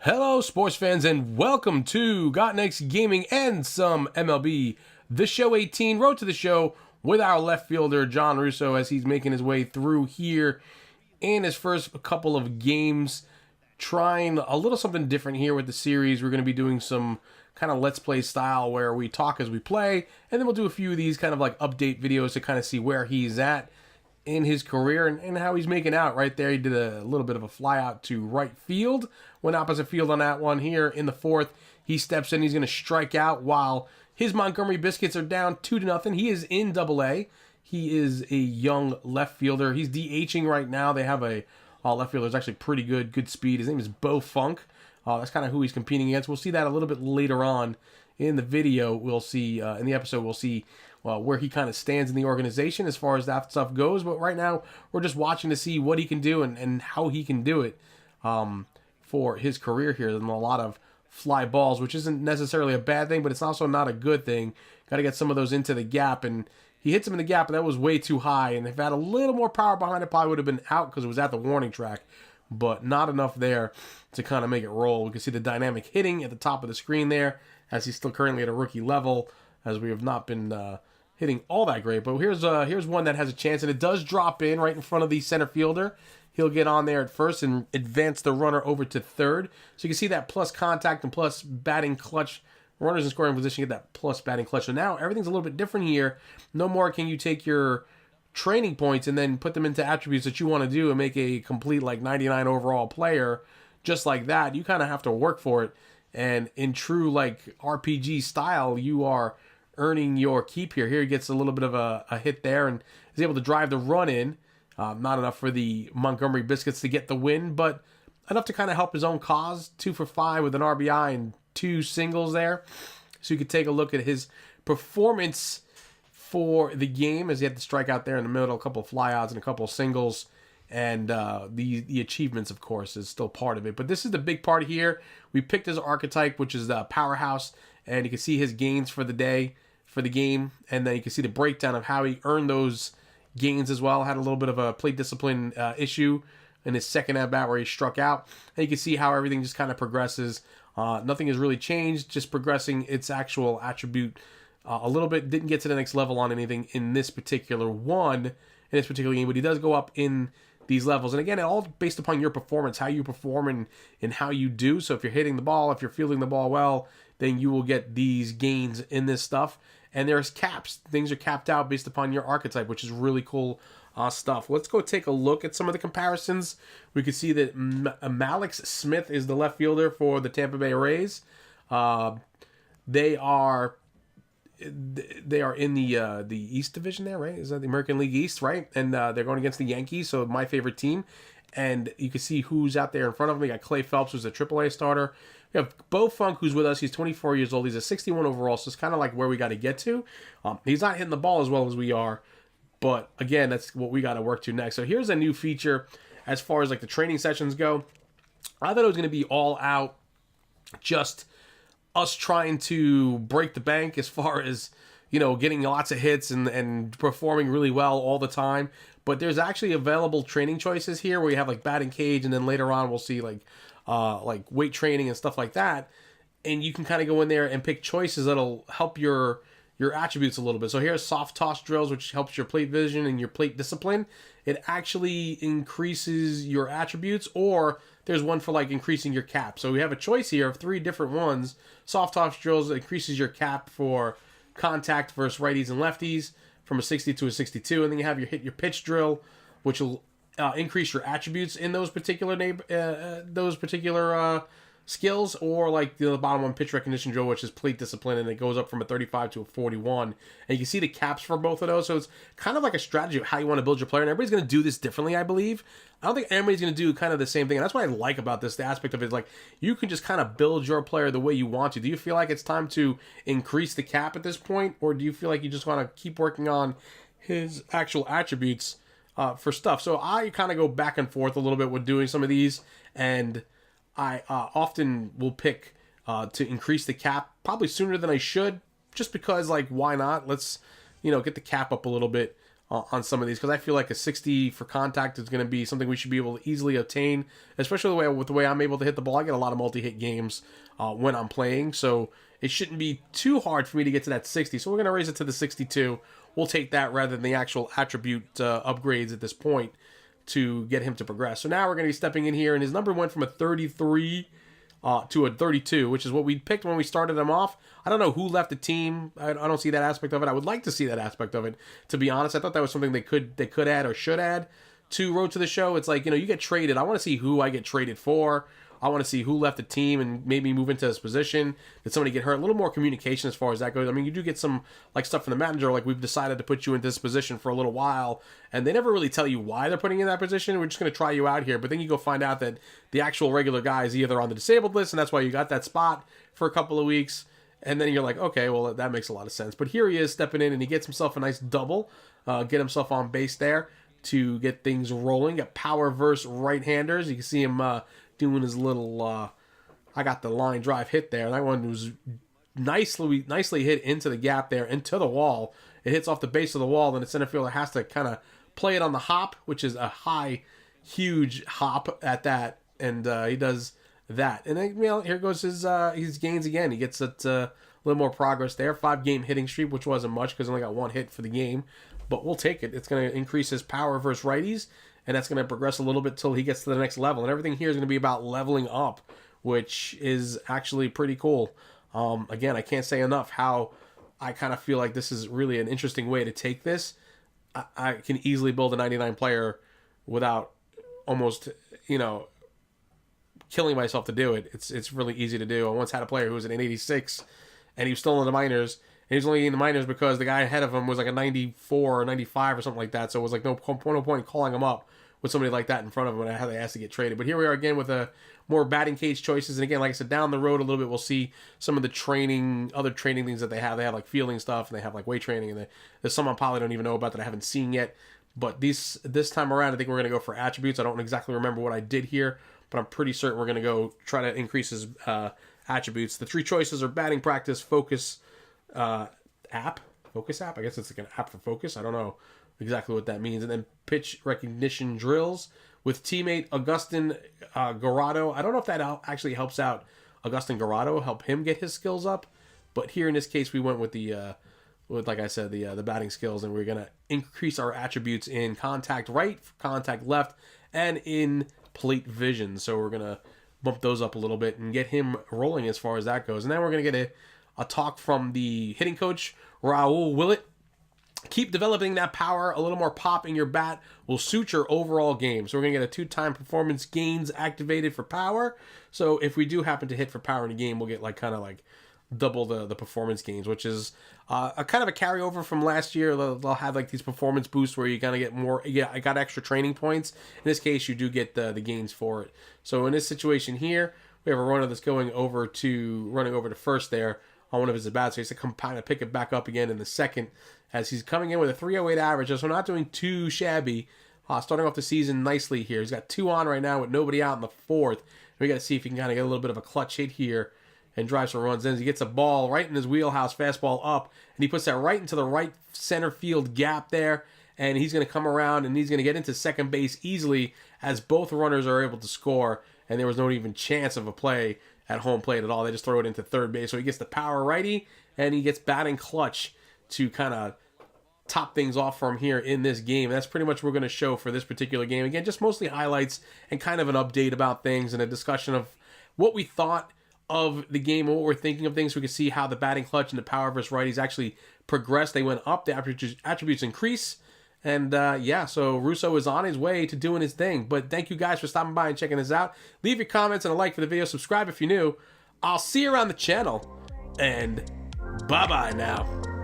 Hello, sports fans, and welcome to Got Next Gaming and some MLB. The Show 18, Road to the Show, with our left fielder, John Russo, as he's making his way through here in his first couple of games. Trying a little something different here with the series. We're going to be doing some kind of Let's Play style where we talk as we play, and then we'll do a few of these kind of like update videos to kind of see where he's at in his career and how he's making out right there. He did a little bit of a fly out to right field, went opposite field on that one here in the fourth. He steps in, he's going to strike out while his Montgomery Biscuits are down 2-0. He is in Double-A. He is a young left fielder. He's DHing right now. They have a left fielder who's actually pretty good speed. His name is Bo Funk. That's kind of who he's competing against. We'll see that a little bit later on in the video. We'll see, in the episode, we'll see where he kind of stands in the organization as far as that stuff goes. But right now, we're just watching to see what he can do and how he can do it for his career here. And a lot of fly balls, which isn't necessarily a bad thing, but it's also not a good thing. Got to get some of those into the gap. And he hits him in the gap, but that was way too high. And if it had a little more power behind it, probably would have been out because it was at the warning track. But not enough there to kind of make it roll. We can see the dynamic hitting at the top of the screen there, as he's still currently at a rookie level, as we have not been hitting all that great. But here's one that has a chance, and it does drop in right in front of the center fielder. He'll get on there at first and advance the runner over to third. So you can see that plus contact and plus batting clutch. Runners in scoring position get that plus batting clutch. So now everything's a little bit different here. No more can you take your training points and then put them into attributes that you want to do and make a complete like 99 overall player just like that. You kind of have to work for it. And in true like RPG style, you are earning your keep here. Here he gets a little bit of a hit there and is able to drive the run in. Not enough for the Montgomery Biscuits to get the win, but enough to kind of help his own cause. 2 for 5 with an RBI and 2 singles there. So you could take a look at his performance for the game as he had to strike out there in the middle, a couple of flyouts and a couple of singles. And the achievements, of course, is still part of it. But this is the big part here. We picked his archetype, which is the powerhouse, and you can see his gains for the day, for the game, and then you can see the breakdown of how he earned those gains as well. Had a little bit of a plate discipline issue in his second at-bat where he struck out. And you can see how everything just kind of progresses. Nothing has really changed, just progressing its actual attribute a little bit. Didn't get to the next level on anything in this particular one, in this particular game, but he does go up in these levels. And again, it all based upon your performance, how you perform and how you do. So if you're hitting the ball, if you're fielding the ball well, then you will get these gains in this stuff. And there's caps. Things are capped out based upon your archetype, which is really cool stuff. Let's go take a look at some of the comparisons. We can see that Malix Smith is the left fielder for the Tampa Bay Rays. They are in the East Division there, right? Is that the American League East, right? And they're going against the Yankees, so my favorite team. And you can see who's out there in front of them. We got Clay Phelps, who's a AAA starter. We have Bo Funk, who's with us. He's 24 years old. He's a 61 overall, so it's kind of like where we got to get to. He's not hitting the ball as well as we are, but again, that's what we got to work to next. So here's a new feature as far as like the training sessions go. I thought it was going to be all out, just us trying to break the bank as far as, you know, getting lots of hits and performing really well all the time. But there's actually available training choices here where you have like batting cage, and then later on we'll see like weight training and stuff like that. And you can kind of go in there and pick choices that'll help your attributes a little bit. So here's soft toss drills, which helps your plate vision and your plate discipline. It actually increases your attributes, or there's one for like increasing your cap. So we have a choice here of 3 different ones. Soft toss drills increases your cap for contact versus righties and lefties from a 60 to a 62. And then you have your hit your pitch drill, which will increase your attributes in those particular skills, or like the bottom one, pitch recognition drill, which is plate discipline, and it goes up from a 35 to a 41. And you can see the caps for both of those. So it's kind of like a strategy of how you want to build your player. And everybody's going to do this differently, I believe. I don't think everybody's going to do kind of the same thing. And that's what I like about this. The aspect of it is like you can just kind of build your player the way you want to. Do you feel like it's time to increase the cap at this point? Or do you feel like you just want to keep working on his actual attributes for stuff? So I kind of go back and forth a little bit with doing some of these. And I often will pick to increase the cap probably sooner than I should, just because, like, why not? Let's, get the cap up a little bit on some of these, because I feel like a 60 for contact is going to be something we should be able to easily obtain, especially with the way I'm able to hit the ball. I get a lot of multi-hit games when I'm playing, so it shouldn't be too hard for me to get to that 60. So we're going to raise it to the 62. We'll take that rather than the actual attribute upgrades at this point to get him to progress. So now we're going to be stepping in here, and his number went from a 33 to a 32, which is what we picked when we started him off. I don't know who left the team. I don't see that aspect of it. I would like to see that aspect of it, to be honest. I thought that was something they could add or should add to Road to the Show. It's like, you get traded. I want to see who I get traded for. I want to see who left the team and maybe move into this position. Did somebody get hurt? A little more communication as far as that goes. I mean, you do get some stuff from the manager, like we've decided to put you in this position for a little while, and they never really tell you why they're putting you in that position. We're just going to try you out here, but then you go find out that the actual regular guy is either on the disabled list, and that's why you got that spot for a couple of weeks, and then you're like, okay, well, that makes a lot of sense. But here he is stepping in, and he gets himself a nice double, get himself on base there to get things rolling. Got power versus right-handers. You can see him doing his little I got the line drive hit there. That one was nicely hit into the gap there, into the wall. It hits off the base of the wall, then the center fielder has to kind of play it on the hop, which is a high, huge hop at that, and he does that. And then, here goes his gains again. He gets a little more progress there. 5-game hitting streak, which wasn't much because he only got 1 hit for the game, but we'll take it. It's going to increase his power versus righties, and that's going to progress a little bit till he gets to the next level. And everything here is going to be about leveling up, which is actually pretty cool. Again, I can't say enough how I kind of feel like this is really an interesting way to take this. I can easily build a 99 player without almost, killing myself to do it. It's really easy to do. I once had a player who was an 86, and he was still in the minors. And he was only in the minors because the guy ahead of him was like a 94 or 95 or something like that. So it was like no point calling him up with somebody like that in front of him, and I had to ask to get traded. But here we are again with a more batting cage choices. And again, like I said, down the road a little bit, we'll see some of the other training things that they have. They have like fielding stuff, and they have like weight training, and there's some I probably don't even know about that I haven't seen yet. But this time around, I think we're going to go for attributes. I don't exactly remember what I did here, but I'm pretty certain we're going to go try to increase his attributes. The 3 choices are batting practice, focus app. I guess it's like an app for focus. I don't know exactly what that means. And then pitch recognition drills with teammate Augustin Garado. I don't know if that actually helps out Augustin Garado, help him get his skills up. But here in this case, we went with like I said, the batting skills, and we're gonna increase our attributes in contact right, contact left, and in plate vision. So we're gonna bump those up a little bit and get him rolling as far as that goes. And then we're gonna get a talk from the hitting coach, Raul Willett. Keep developing that power. A little more pop in your bat will suit your overall game. So we're going to get a 2-time performance gains activated for power. So if we do happen to hit for power in a game, we'll get kind of double the performance gains, which is a kind of a carryover from last year. They'll have like these performance boosts where you kind of get more. Yeah, I got extra training points. In this case, you do get the gains for it. So in this situation here, we have a runner that's running over to first there on one of his at-bats. So he has to come kind of pick it back up again in the second, as he's coming in with a 308 average. So not doing too shabby. Starting off the season nicely here. He's got 2 on right now with nobody out in the 4th. We got to see if he can kind of get a little bit of a clutch hit here and drive some runs in. He gets a ball right in his wheelhouse, fastball up, and he puts that right into the right center field gap there. And he's going to come around, and he's going to get into second base easily, as both runners are able to score. And there was no even chance of a play at home plate at all. They just throw it into third base. So he gets the power righty, and he gets batting clutch to kind of top things off from here in this game. That's pretty much what we're going to show for this particular game. Again, just mostly highlights and kind of an update about things and a discussion of what we thought of the game and what we're thinking of things. We can see how the batting clutch and the power versus righties actually progressed. They went up. The attributes increase. And so Russo is on his way to doing his thing. But thank you guys for stopping by and checking this out. Leave your comments and a like for the video. Subscribe if you're new. I'll see you around the channel. And bye-bye now.